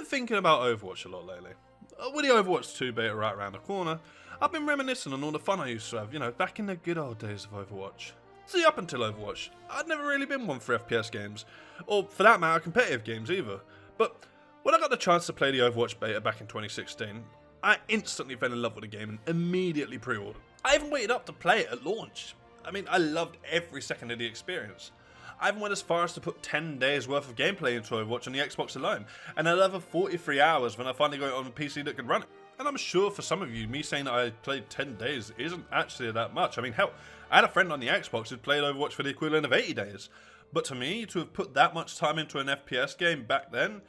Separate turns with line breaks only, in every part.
been thinking about Overwatch a lot lately. With the Overwatch 2 beta right around the corner, I've been reminiscing on all the fun I used to have, back in the good old days of Overwatch. See, up until Overwatch, I'd never really been one for FPS games, or for that matter, competitive games either. But when I got the chance to play the Overwatch beta back in 2016, I instantly fell in love with the game and immediately pre-ordered. I even waited up to play it at launch. I mean, I loved every second of the experience. I even went as far as to put 10 days worth of gameplay into Overwatch on the Xbox alone, and another 43 hours when I finally got it on a PC that could run it. And I'm sure for some of you, me saying that I played 10 days isn't actually that much. I mean, hell, I had a friend on the Xbox who'd played Overwatch for the equivalent of 80 days. But to me, to have put that much time into an FPS game back then,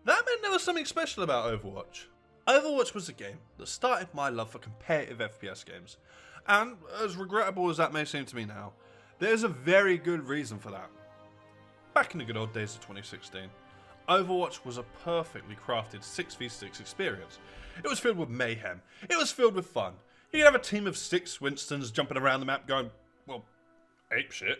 that meant there was something special about Overwatch. Overwatch was a game that started my love for competitive FPS games. And, as regrettable as that may seem to me now, there's a very good reason for that. Back in the good old days of 2016, Overwatch was a perfectly crafted 6v6 experience. It was filled with mayhem. It was filled with fun. You could have a team of 6 Winstons jumping around the map going, well, apeshit.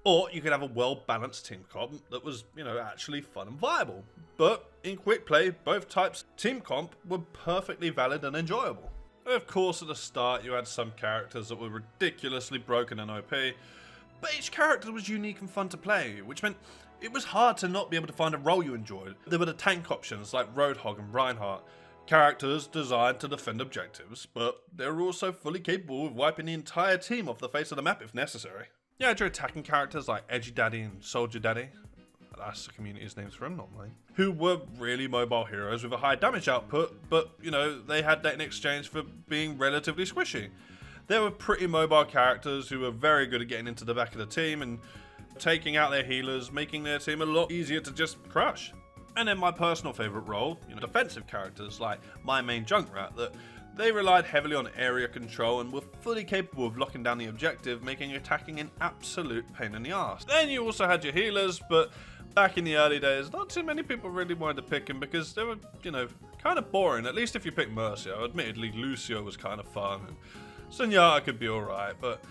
Or you could have a well-balanced team comp that was, actually fun and viable. But in quick play, both types team comp were perfectly valid and enjoyable. Of course, at the start, you had some characters that were ridiculously broken and OP, but each character was unique and fun to play, which meant it was hard to not be able to find a role you enjoyed. There were the tank options like Roadhog and Reinhardt, characters designed to defend objectives, but they were also fully capable of wiping the entire team off the face of the map if necessary. You had your attacking characters like Edgy Daddy and Soldier Daddy, that's the community's names for him, not mine, who were really mobile heroes with a high damage output, but, they had that in exchange for being relatively squishy. They were pretty mobile characters who were very good at getting into the back of the team and taking out their healers, making their team a lot easier to just crush. And then my personal favourite role, defensive characters like my main Junkrat, that they relied heavily on area control and were fully capable of locking down the objective, making attacking an absolute pain in the arse. Then you also had your healers, but back in the early days, not too many people really wanted to pick them because they were, kind of boring, at least if you picked Mercio. Admittedly, Lucio was kind of fun, and Sunyata could be alright, but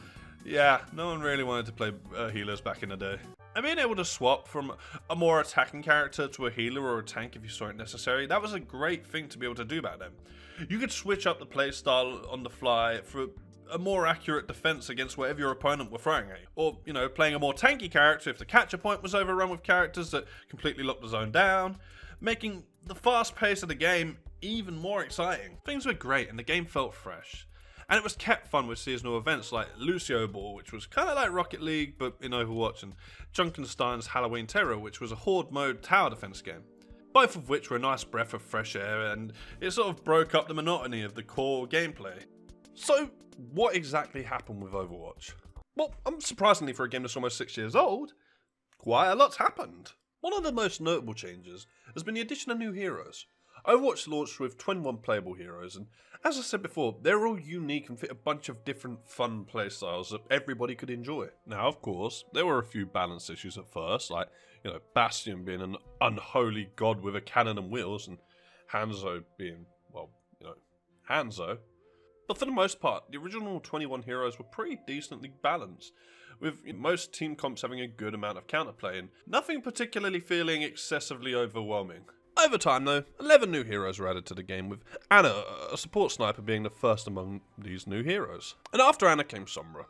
yeah, no one really wanted to play healers back in the day. And being able to swap from a more attacking character to a healer or a tank if you saw it necessary, that was a great thing to be able to do back then. You could switch up the playstyle on the fly for a more accurate defense against whatever your opponent were throwing at you. Or, playing a more tanky character if the capture point was overrun with characters that completely locked the zone down, making the fast pace of the game even more exciting. Things were great and the game felt fresh. And it was kept fun with seasonal events like Lucio Ball, which was kind of like Rocket League but in Overwatch, and Junkenstein's Halloween Terror, which was a horde mode tower defense game. Both of which were a nice breath of fresh air, and it sort of broke up the monotony of the core gameplay. So, what exactly happened with Overwatch? Well, unsurprisingly for a game that's almost 6 years old, quite a lot's happened. One of the most notable changes has been the addition of new heroes. Overwatch launched with 21 playable heroes, and as I said before, they're all unique and fit a bunch of different fun playstyles that everybody could enjoy. Now, of course, there were a few balance issues at first, like, Bastion being an unholy god with a cannon and wheels, and Hanzo being, well, Hanzo. But for the most part, the original 21 heroes were pretty decently balanced, with most team comps having a good amount of counterplay, and nothing particularly feeling excessively overwhelming. Over time though, 11 new heroes were added to the game, with Anna, a support sniper, being the first among these new heroes. And after Anna came Sombra.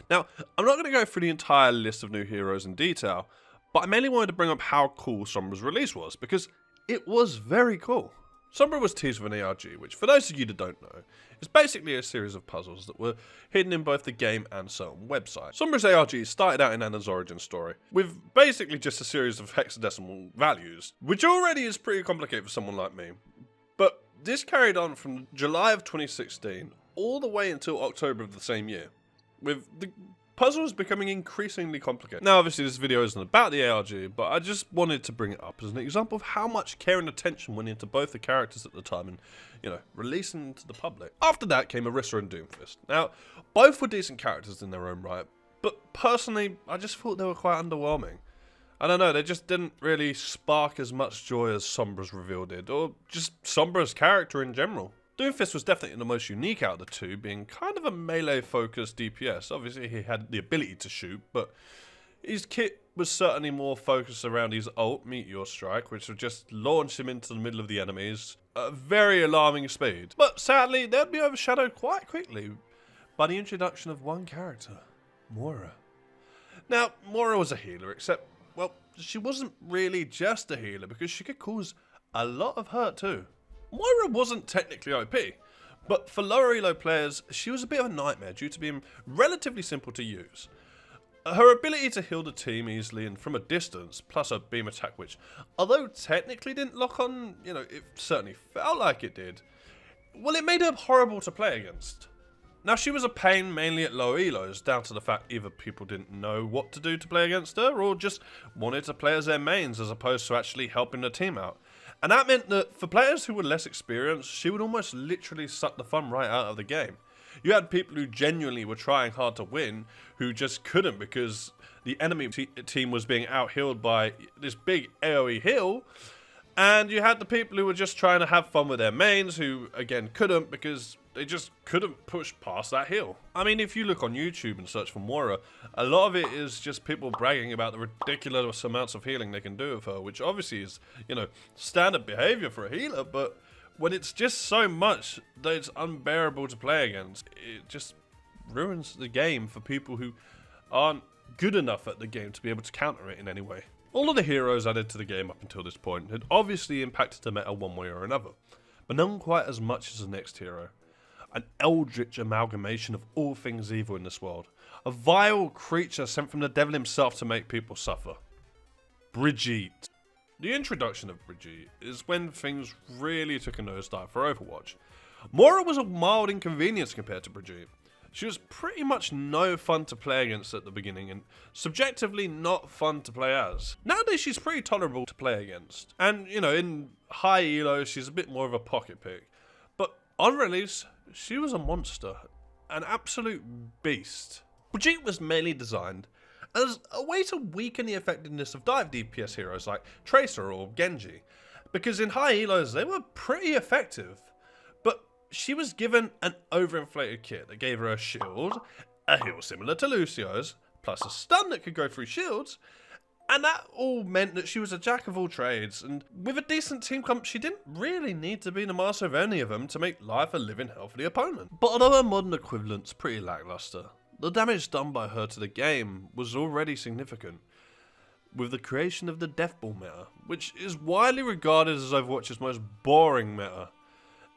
Now, I'm not going to go through the entire list of new heroes in detail, but I mainly wanted to bring up how cool Sombra's release was, because it was very cool. Sombra was teased with an ARG, which for those of you that don't know, is basically a series of puzzles that were hidden in both the game and certain websites. Sombra's ARG started out in Anna's origin story, with basically just a series of hexadecimal values, which already is pretty complicated for someone like me. But this carried on from July of 2016 all the way until October of the same year, with the puzzles becoming increasingly complicated. Now obviously this video isn't about the ARG, but I just wanted to bring it up as an example of how much care and attention went into both the characters at the time and, releasing them to the public. After that came Orisa and Doomfist. Now, both were decent characters in their own right, but personally, I just thought they were quite underwhelming. I don't know, they just didn't really spark as much joy as Sombra's reveal did, or just Sombra's character in general. Doomfist was definitely the most unique out of the two, being kind of a melee-focused DPS. Obviously, he had the ability to shoot, but his kit was certainly more focused around his ult, Meteor Strike, which would just launch him into the middle of the enemies at a very alarming speed. But sadly, they'd be overshadowed quite quickly by the introduction of one character, Moira. Now, Moira was a healer, except, well, she wasn't really just a healer because she could cause a lot of hurt too. Moira wasn't technically OP, but for lower elo players, she was a bit of a nightmare due to being relatively simple to use. Her ability to heal the team easily and from a distance, plus her beam attack, which, although technically didn't lock on, it certainly felt like it did, well, it made her horrible to play against. Now, she was a pain mainly at low elos, down to the fact either people didn't know what to do to play against her, or just wanted to play as their mains as opposed to actually helping the team out. And that meant that for players who were less experienced, she would almost literally suck the fun right out of the game. You had people who genuinely were trying hard to win, who just couldn't because the enemy team was being out-healed by this big AoE heal. And you had the people who were just trying to have fun with their mains, who again couldn't because they just couldn't push past that heal. I mean, if you look on YouTube and search for Moira, a lot of it is just people bragging about the ridiculous amounts of healing they can do with her, which obviously is, standard behavior for a healer, but when it's just so much that it's unbearable to play against, it just ruins the game for people who aren't good enough at the game to be able to counter it in any way. All of the heroes added to the game up until this point had obviously impacted the meta one way or another, but none quite as much as the next hero. An eldritch amalgamation of all things evil in this world. A vile creature sent from the devil himself to make people suffer. Bridget. The introduction of Bridget is when things really took a nosedive for Overwatch. Moira was a mild inconvenience compared to Bridget. She was pretty much no fun to play against at the beginning and subjectively not fun to play as. Nowadays she's pretty tolerable to play against. And, in high elo she's a bit more of a pocket pick. But on release, she was a monster. An absolute beast. Bridget was mainly designed as a way to weaken the effectiveness of dive DPS heroes like Tracer or Genji. Because in high elos they were pretty effective. But she was given an overinflated kit that gave her a shield, a heal similar to Lucio's, plus a stun that could go through shields, and that all meant that she was a jack of all trades, and with a decent team comp, she didn't really need to be the master of any of them to make life a living hell for the opponent. But although her modern equivalent's pretty lackluster, the damage done by her to the game was already significant, with the creation of the Deathball meta, which is widely regarded as Overwatch's most boring meta.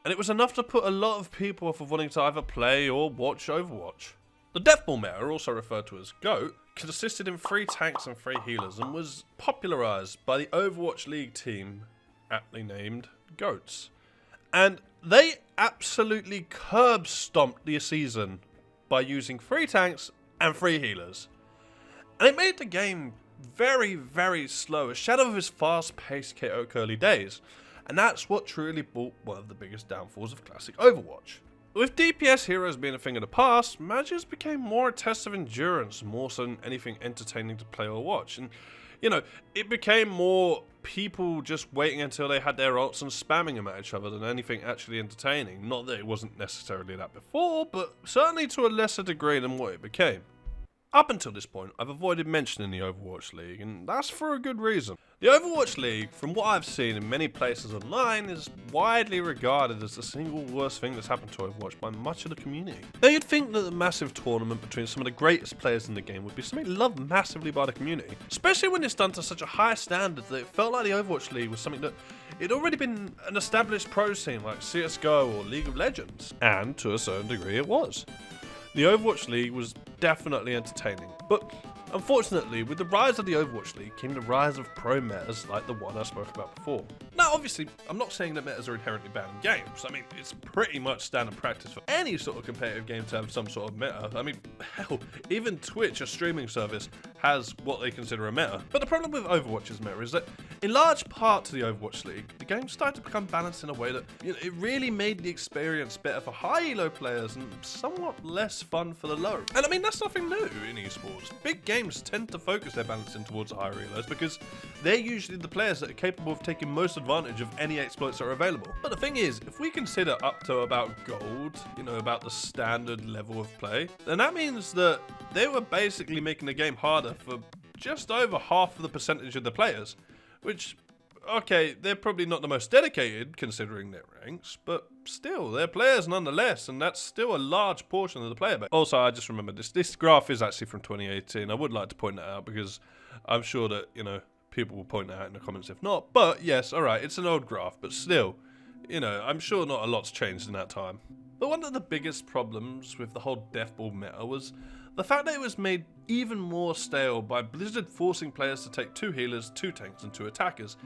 And it was enough to put a lot of people off of wanting to either play or watch Overwatch. The Deathball meta, also referred to as GOAT, consisted in 3 tanks and 3 healers and was popularised by the Overwatch League team, aptly named GOATs. And they absolutely curb-stomped the season by using 3 tanks and 3 healers. And it made the game very, very slow, a shadow of its fast-paced chaotic early days. And that's what truly brought one of the biggest downfalls of classic Overwatch. With DPS heroes being a thing of the past, matches became more a test of endurance more so than anything entertaining to play or watch. And, it became more people just waiting until they had their ults and spamming them at each other than anything actually entertaining. Not that it wasn't necessarily that before, but certainly to a lesser degree than what it became. Up until this point, I've avoided mentioning the Overwatch League, and that's for a good reason. The Overwatch League, from what I've seen in many places online, is widely regarded as the single worst thing that's happened to Overwatch by much of the community. Now you'd think that the massive tournament between some of the greatest players in the game would be something loved massively by the community, especially when it's done to such a high standard that it felt like the Overwatch League was something that it'd already been an established pro scene like CSGO or League of Legends, and to a certain degree it was. The Overwatch League was definitely entertaining, but unfortunately, with the rise of the Overwatch League came the rise of pro metas like the one I spoke about before. Now, obviously, I'm not saying that metas are inherently bad in games. I mean, it's pretty much standard practice for any sort of competitive game to have some sort of meta. I mean, hell, even Twitch, a streaming service, has what they consider a meta. But the problem with Overwatch's meta is that, in large part to the Overwatch League, the game started to become balanced in a way that it really made the experience better for high elo players and somewhat less fun for the lower. And I mean, that's nothing new in esports. Big games tend to focus their balancing towards higher elos because they're usually the players that are capable of taking most advantage of any exploits that are available. But the thing is, if we consider up to about gold, about the standard level of play, then that means that they were basically making the game harder for just over half of the percentage of the players, which, okay, they're probably not the most dedicated considering their ranks, but still, they're players nonetheless, and that's still a large portion of the player base. Also, I just remember this graph is actually from 2018. I would like to point that out because I'm sure that, you know, people will point that out in the comments if not. But yes, alright, it's an old graph, but still, you know, I'm sure not a lot's changed in that time. But one of the biggest problems with the whole Deathball meta was the fact that it was made even more stale by Blizzard forcing players to take 2 healers, 2 tanks and 2 attackers,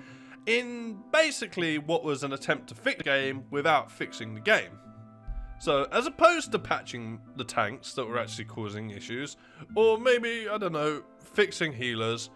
in basically what was an attempt to fix the game without fixing the game. So, as opposed to patching the tanks that were actually causing issues, or maybe, I don't know, fixing healers,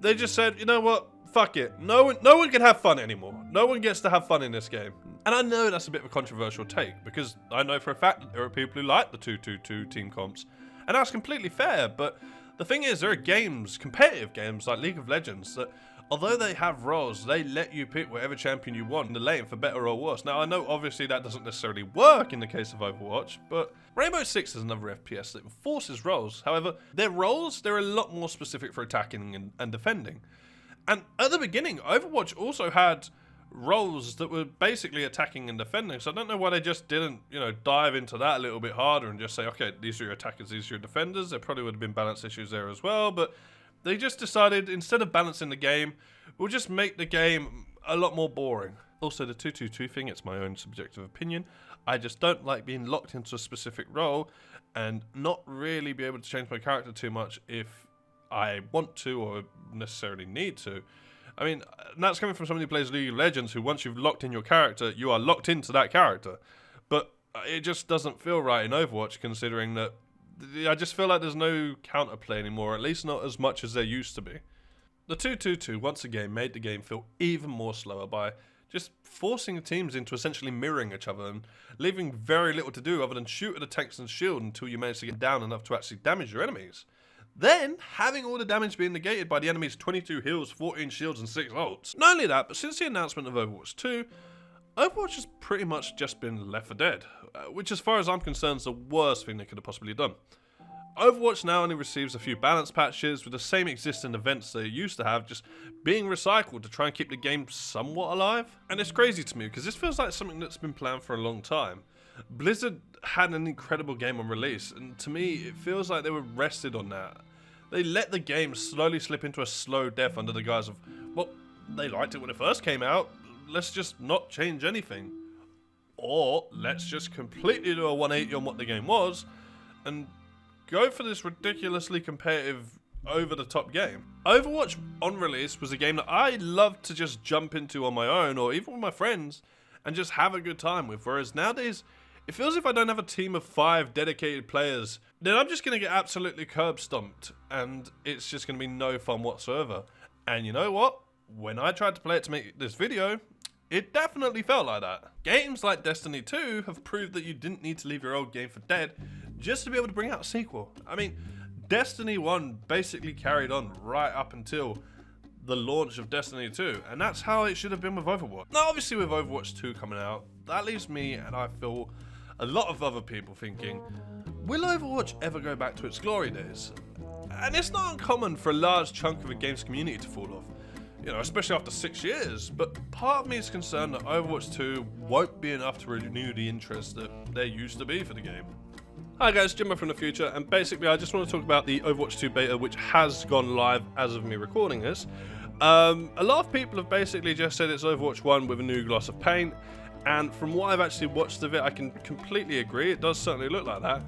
they just said, you know what, fuck it, no one can have fun anymore. No one gets to have fun in this game. And I know that's a bit of a controversial take, because I know for a fact that there are people who like the 2-2-2 team comps, and that's completely fair, but the thing is, there are games, competitive games like League of Legends, that although they have roles, they let you pick whatever champion you want in the lane for better or worse. Now, I know obviously that doesn't necessarily work in the case of Overwatch, but Rainbow Six is another FPS that forces roles. However, their roles, they're a lot more specific for attacking and defending. And at the beginning, Overwatch also had roles that were basically attacking and defending, so I don't know why they just didn't, you know, dive into that a little bit harder and just say, okay, these are your attackers, these are your defenders. There probably would have been balance issues there as well, but they just decided, instead of balancing the game, we'll just make the game a lot more boring. Also, the 2-2-2 thing, it's my own subjective opinion. I just don't like being locked into a specific role and not really be able to change my character too much if I want to or necessarily need to. I mean, that's coming from somebody who plays League of Legends, who once you've locked in your character, you are locked into that character. But it just doesn't feel right in Overwatch, considering that I just feel like there's no counterplay anymore, at least not as much as there used to be. The 2-2-2 once again made the game feel even more slower by just forcing teams into essentially mirroring each other and leaving very little to do other than shoot at the tanks and shield until you manage to get down enough to actually damage your enemies. Then, having all the damage being negated by the enemy's 22 heals, 14 shields and 6 ults. Not only that, but since the announcement of Overwatch 2, Overwatch has pretty much just been left for dead, which as far as I'm concerned is the worst thing they could have possibly done. Overwatch now only receives a few balance patches with the same existing events they used to have just being recycled to try and keep the game somewhat alive. And it's crazy to me because this feels like something that's been planned for a long time. Blizzard had an incredible game on release, and to me it feels like they were rested on that. They let the game slowly slip into a slow death under the guise of, well, they liked it when it first came out, let's just not change anything. Or let's just completely do a 180 on what the game was and go for this ridiculously competitive, over-the-top game. Overwatch on release was a game that I loved to just jump into on my own or even with my friends and just have a good time with, whereas nowadays it feels if I don't have a team of 5 dedicated players, then I'm just going to get absolutely curb stomped and it's just going to be no fun whatsoever. And you know what? When I tried to play it to make this video, it definitely felt like that. Games like Destiny 2 have proved that you didn't need to leave your old game for dead just to be able to bring out a sequel. I mean, Destiny 1 basically carried on right up until the launch of Destiny 2, and that's how it should have been with Overwatch. Now, obviously with Overwatch 2 coming out, that leaves me, and I feel a lot of other people thinking, will Overwatch ever go back to its glory days? And it's not uncommon for a large chunk of a game's community to fall off, you know, especially after 6 years, but part of me is concerned that Overwatch 2 won't be enough to renew the interest that there used to be for the game. Hi guys, Jimbo from the future, and basically I just want to talk about the Overwatch 2 beta, which has gone live as of me recording this. A lot of people have basically just said it's Overwatch 1 with a new gloss of paint, and from what I've actually watched of it, I can completely agree. It does certainly look like that.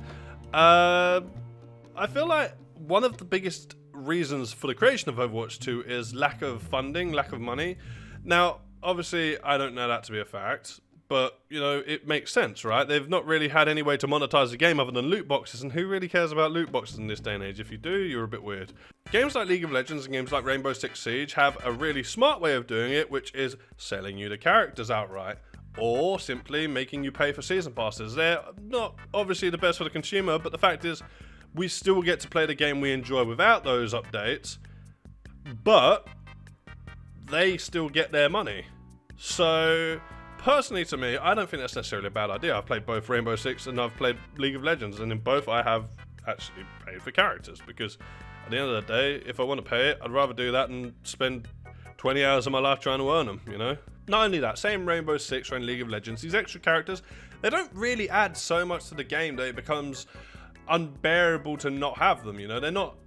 I feel like one of the biggest reasons for the creation of Overwatch 2 is lack of funding, lack of money. Now, obviously, I don't know that to be a fact, but, you know, it makes sense, right? They've not really had any way to monetize the game other than loot boxes, and who really cares about loot boxes in this day and age? If you do, you're a bit weird. Games like League of Legends and games like Rainbow Six Siege have a really smart way of doing it, which is selling you the characters outright, or simply making you pay for season passes. They're not obviously the best for the consumer, but the fact is, we still get to play the game we enjoy without those updates, but they still get their money. So, personally to me, I don't think that's necessarily a bad idea. I've played both Rainbow Six and I've played League of Legends, and in both I have actually paid for characters because At the end of the day, if I want to pay it, I'd rather do that than spend 20 hours of my life trying to earn them, you know? Not only that, same Rainbow Six or in League of Legends, these extra characters, they don't really add so much to the game that it becomes unbearable to not have them, you know? They're not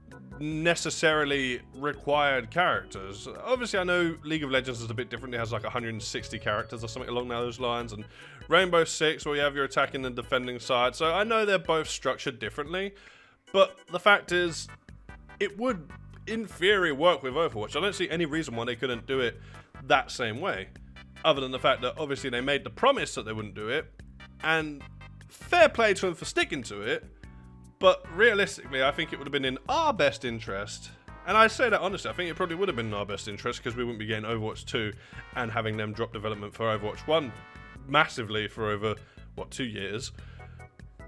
necessarily required characters. Obviously, I know League of Legends is a bit different. It has like 160 characters or something along those lines, and Rainbow Six, where you have your attacking and defending side. So I know they're both structured differently, but the fact is, it would, in theory, work with Overwatch. I don't see any reason why they couldn't do it that same way, other than the fact that obviously they made the promise that they wouldn't do it, and fair play to them for sticking to it. But realistically, I think it would have been in our best interest, and I say that honestly, I think it probably would have been in our best interest, because we wouldn't be getting Overwatch 2 and having them drop development for Overwatch 1 massively for over, what, 2 years.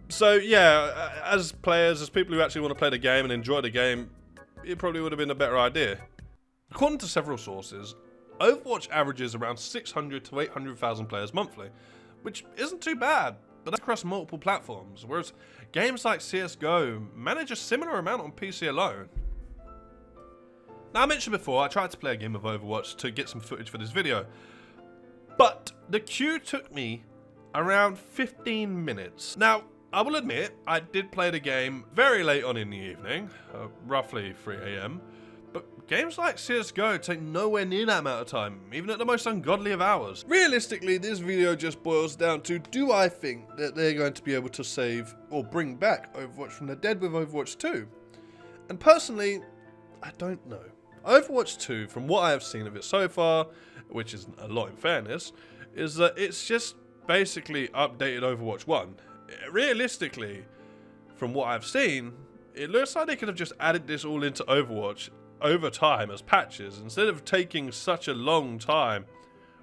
So yeah, as players, as people who actually want to play the game and enjoy the game, it probably would have been a better idea. According to several sources, Overwatch averages around 600 to 800,000 players monthly, which isn't too bad, but that's across multiple platforms, whereas games like CSGO manage a similar amount on PC alone. Now, I mentioned before, I tried to play a game of Overwatch to get some footage for this video, but the queue took me around 15 minutes. Now, I will admit, I did play the game very late on in the evening, roughly 3 AM, but games like CSGO take nowhere near that amount of time, even at the most ungodly of hours. Realistically, this video just boils down to, do I think that they're going to be able to save or bring back Overwatch from the dead with Overwatch 2? And personally, I don't know. Overwatch 2, from what I have seen of it so far, which is a lot in fairness, is that it's just basically updated Overwatch 1. Realistically, from what I've seen, it looks like they could have just added this all into Overwatch over time as patches. Instead of taking such a long time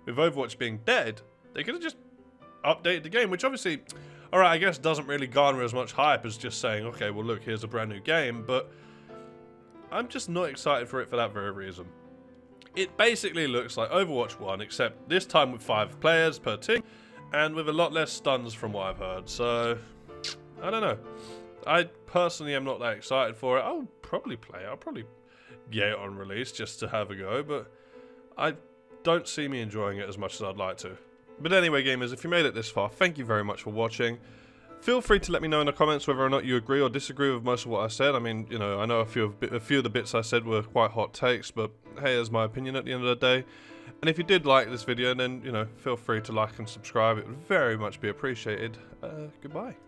with Overwatch being dead, they could have just updated the game, which obviously, alright, I guess doesn't really garner as much hype as just saying, okay, well look, here's a brand new game, but I'm just not excited for it for that very reason. It basically looks like Overwatch 1, except this time with 5 players per team, and with a lot less stuns from what I've heard, so I don't know. I personally am not that excited for it. I'll probably play it. I'll probably get it on release just to have a go, but I don't see me enjoying it as much as I'd like to. But anyway, gamers, if you made it this far, thank you very much for watching. Feel free to let me know in the comments whether or not you agree or disagree with most of what I said. I mean, you know, I know a few of the bits I said were quite hot takes, but hey, it's my opinion at the end of the day. And if you did like this video, then, you know, feel free to like and subscribe. It would very much be appreciated. Goodbye.